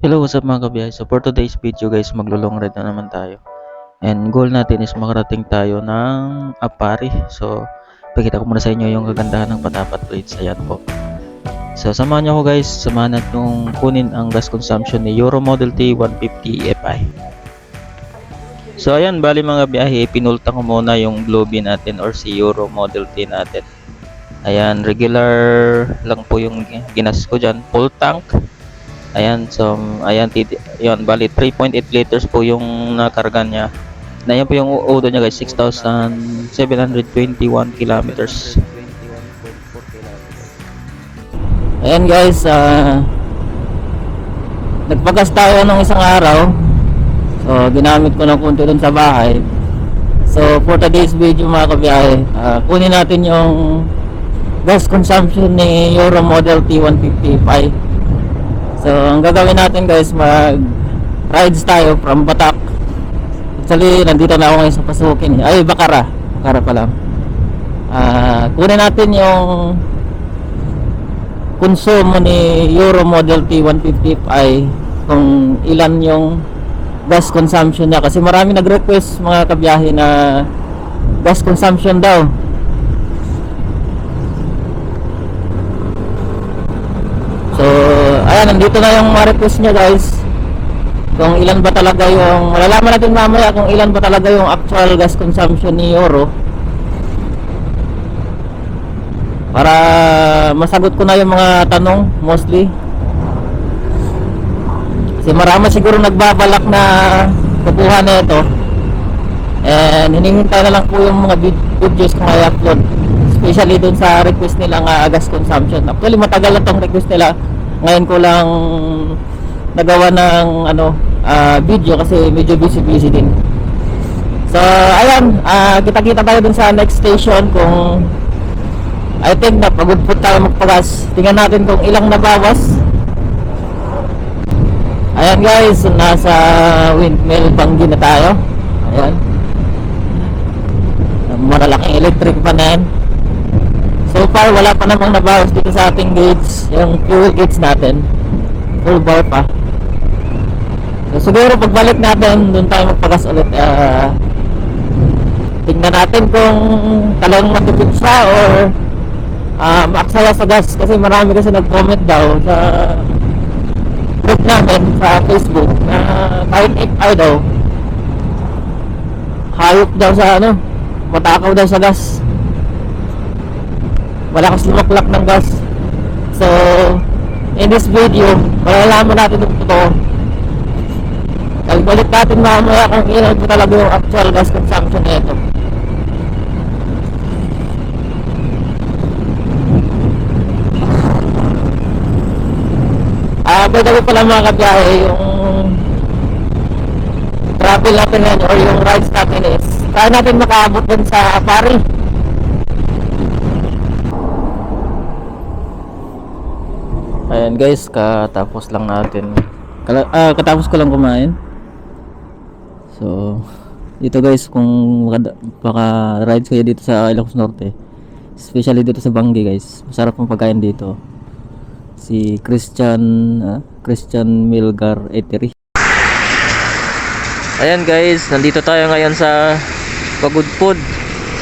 Hello, what's up mga kabiyahe? So for today's video guys, maglo-long ride na naman tayo. And goal natin is makarating tayo ng Apari. So pakita ko muna sa inyo yung kagandahan ng Patapat Bridge. Ayan po. So samahan nyo ako guys, samahan natin kunin ang gas consumption ni Euro Model T 150 FI. So ayan, bali mga biyahe, pinulta ko muna yung Globe natin or si Euro Model T natin. Ayan, regular lang po yung ginas ko dyan, full tank. Ayan, so ayan, yun, bali 3.8 liters po yung nakarga niya. Na yan po yung odo niya guys, 6,721 kilometers. Ayan guys, nagpagas tayo ng isang araw. So ginamit ko ng konti dun sa bahay. So for today's video mga kabiyahe, kunin natin yung gas consumption ni Euro Model T 150 So ang gagawin natin guys, mag rides tayo from Batak. Actually nandito na ako ngayon sa Pasukin. Ay, Bakara pa lang. Kunin natin yung konsumo ni Euro Model T 150i, kung ilan yung gas consumption niya, kasi marami nag-request mga kabiyahe na gas consumption daw. So ayan, nandito na yung request niya guys, kung ilan ba talaga yung, malalaman natin mamaya kung ilan ba talaga yung actual gas consumption ni Euro, para masagot ko na yung mga tanong mostly, kasi marami siguro nagbabalak na kukuha na ito, and hinihintay na lang po yung mga videos kung i-upload, especially dun sa request nilang gas consumption. Actually matagal na tong request nila, ngayon ko lang nagawa ng video kasi medyo busy din. So ayan, kita-kita tayo dun sa next station. Kung I think na pagod po tayo magpagas, tingnan natin kung ilang nabawas. Ayan guys, nasa Windmill Bangi na tayo. Ayan, malalaking electric pa na yan. So far wala pa namang nabawas dito sa ating gauge, yung fuel gauge natin, full bar pa. So siguro pagbalik natin, doon tayo magpagas ulit. Tingnan natin kung talagang matipid siya or maaksaya sa gas, kasi marami kasi nag-comment daw sa group namin sa Facebook na kahit FI daw, hayop daw sa matakaw daw sa gas, malakas lumaklak ng gas. So in this video, malalaman natin kung totoo. Balik natin mamaya kung ilan po talaga yung actual gas consumption nito. By the way pala mga kabiyahe, yung travel natin ngayon or yung rides natin is kaya natin makaabot dun sa Apari. Ayan guys, katapos lang natin, katapos ko lang kumain. So dito guys, kung baka rides kayo dito sa Ilocos Norte, especially dito sa Bangi guys, masarap ang pagkain dito. Si Christian Milgar Eatery. Ayan guys, nandito tayo ngayon sa Pagod Food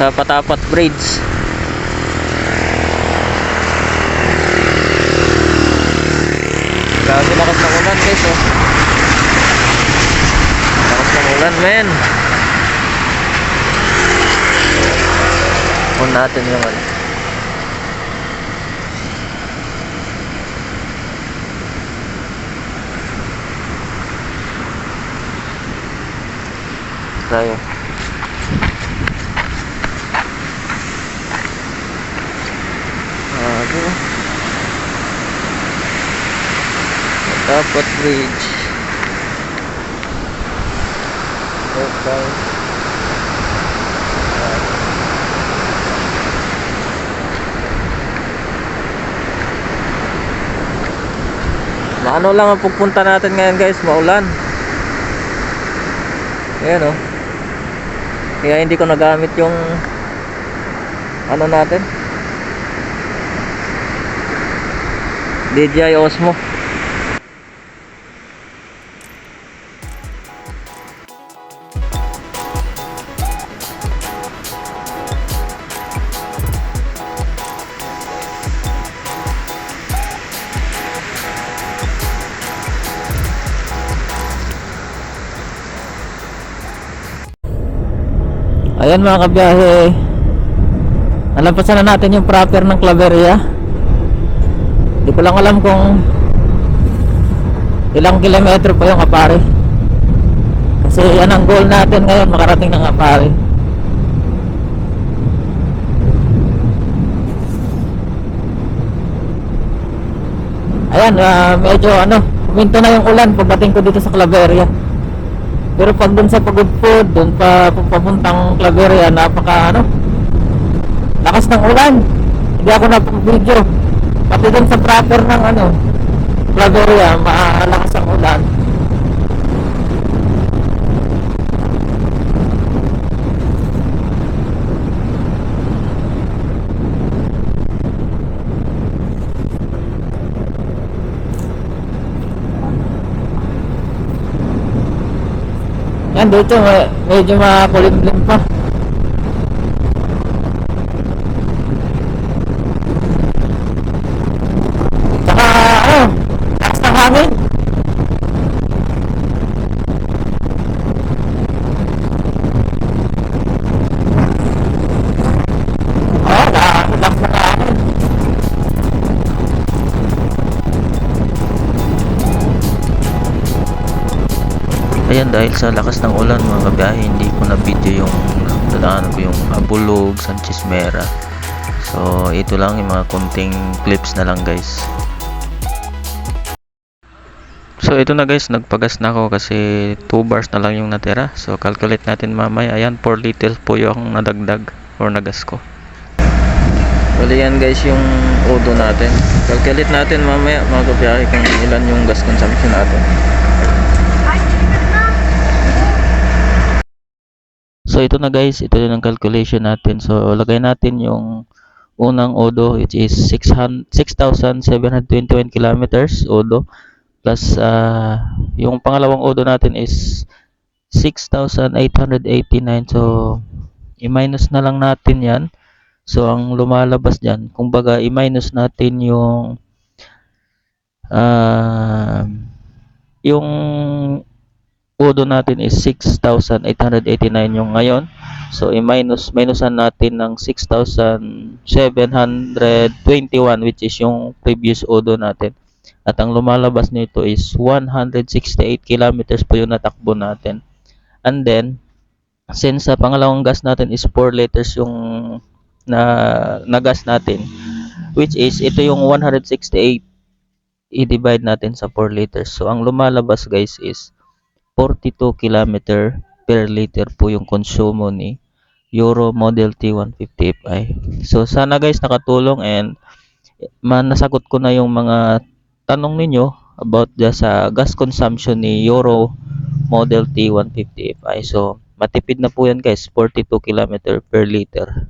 sa Patapat Bridge. Grabe lakas ng ulan guys, oh. Lakas ng ulan, men. On natin yung tayo. Dapat bridge. Okay. Maano lang ang pupunta natin ngayon guys, maulan. Ayan oh. Kaya hindi ko nagamit yung natin, DJI Osmo. Ayan mga kabiyahe, nalampasan na natin yung proper ng Claveria. Hindi ko lang alam kung ilang kilometro pa yung Apare, kasi yan ang goal natin ngayon, makarating ng Apare. Ayan, medyo huminto na yung ulan pagdating ko dito sa Claveria. Pero pag dun sa Pagudpud, dun pa papuntang Claveria, napaka lakas ng ulan. Hindi ako napag-video. Pati dun sa proper ng Claveria, malakas ang ulan. Yan, dito medyo makulimlim pa. Tsaka lakas ng hangin. Lakas ng hangin. Ayan, dahil sa lakas ng ulan mga kabiyahe, hindi ko na video yung dadaanan ko yung Abulog, Sanchez Mera. So ito lang yung mga kunting clips na lang guys. So ito na guys, nagpagas na ako kasi 2 bars na lang yung natira. So calculate natin mamaya. Ayan, 4 liters po yung nadagdag or nagas ko. Bali yan guys yung odo natin. Calculate natin mamaya mga kabiyahe kung ilan yung gas consumption natin. So ito na guys, ito yung calculation natin. So lagay natin yung unang odo, which is 6,721 kilometers odo, plus yung pangalawang odo natin is 6,889. So i-minus na lang natin yan. So ang lumalabas dyan, kumbaga i-minus natin yung odo natin is 6,889 yung ngayon. So minusan natin ng 6,721, which is yung previous odo natin. At ang lumalabas nito is 168 kilometers po yung natakbo natin. And then, since sa pangalawang gas natin is 4 liters yung na gas natin, which is ito yung 168, i-divide natin sa 4 liters. So ang lumalabas guys is 42 km per liter po yung konsumo ni Euro Model T 150 Fi. So sana guys nakatulong and nasagot ko na yung mga tanong ninyo about sa gas consumption ni Euro Model T 150 Fi. So matipid na po yan guys, 42 km per liter.